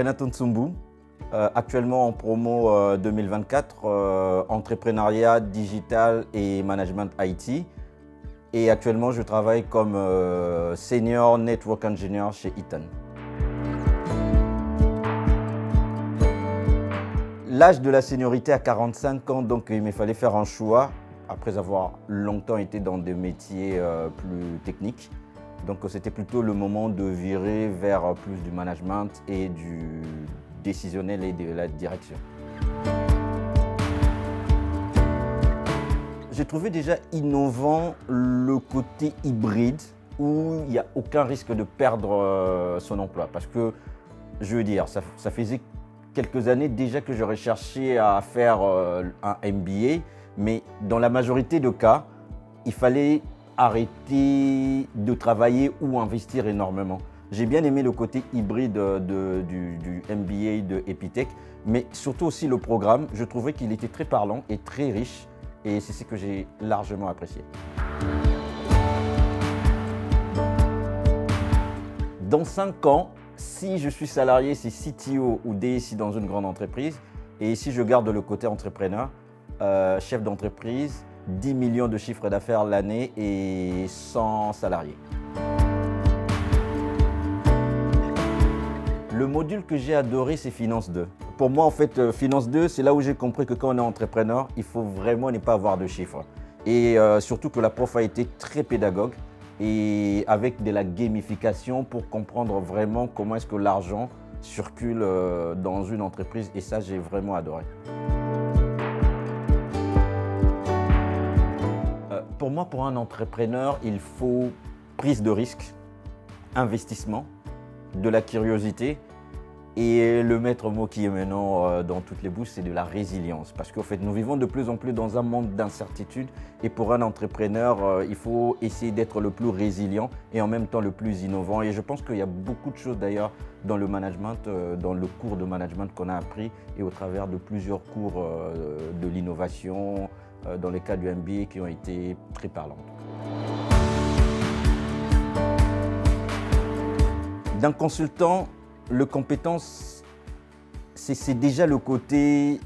Renato Nsumbu, actuellement en promo 2024, entrepreneuriat digital et management IT. Et actuellement, je travaille comme senior network engineer chez Eaton. L'âge de la seniorité à 45 ans, donc il me fallait faire un choix après avoir longtemps été dans des métiers plus techniques. Donc c'était plutôt le moment de virer vers plus du management et du décisionnel et de la direction. J'ai trouvé déjà innovant le côté hybride où il n'y a aucun risque de perdre son emploi. Parce que, je veux dire, ça faisait quelques années déjà que j'aurais cherché à faire un MBA, mais dans la majorité des cas, il fallait arrêter de travailler ou investir énormément. J'ai bien aimé le côté hybride du MBA de Epitech, mais surtout aussi le programme. Je trouvais qu'il était très parlant et très riche, et c'est ce que j'ai largement apprécié. Dans 5 ans, si je suis salarié, c'est CTO ou DSI dans une grande entreprise, et si je garde le côté entrepreneur, chef d'entreprise, 10 millions de chiffre d'affaires l'année et 100 salariés. Le module que j'ai adoré, c'est Finance 2. Pour moi, en fait, Finance 2, c'est là où j'ai compris que quand on est entrepreneur, il faut vraiment ne pas avoir de chiffres. Et surtout que la prof a été très pédagogue et avec de la gamification pour comprendre vraiment comment est-ce que l'argent circule dans une entreprise. Et ça, j'ai vraiment adoré. Pour moi, pour un entrepreneur, il faut prise de risque, investissement, de la curiosité et le maître mot qui est maintenant dans toutes les bouches, c'est de la résilience. Parce qu'en fait, nous vivons de plus en plus dans un monde d'incertitude et pour un entrepreneur, il faut essayer d'être le plus résilient et en même temps le plus innovant. Et je pense qu'il y a beaucoup de choses d'ailleurs dans le management, dans le cours de management qu'on a appris et au travers de plusieurs cours de l'innovation, dans le cas du MBA qui ont été très parlantes. D'un consultant, le compétence, c'est déjà le côté,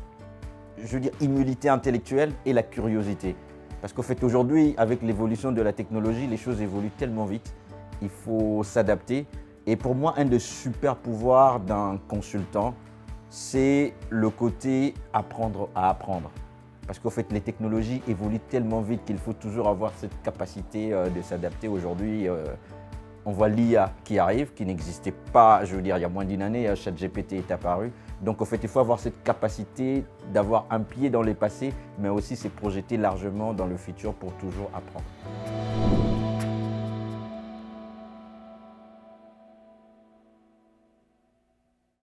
je veux dire, immunité intellectuelle et la curiosité. Parce qu'en fait, aujourd'hui, avec l'évolution de la technologie, les choses évoluent tellement vite, il faut s'adapter. Et pour moi, un des super pouvoirs d'un consultant, c'est le côté apprendre à apprendre. Parce qu'en fait, les technologies évoluent tellement vite qu'il faut toujours avoir cette capacité de s'adapter. Aujourd'hui, on voit l'IA qui arrive, qui n'existait pas, je veux dire, il y a moins d'une année, ChatGPT est apparu. Donc en fait, il faut avoir cette capacité d'avoir un pied dans le passé, mais aussi se projeter largement dans le futur pour toujours apprendre.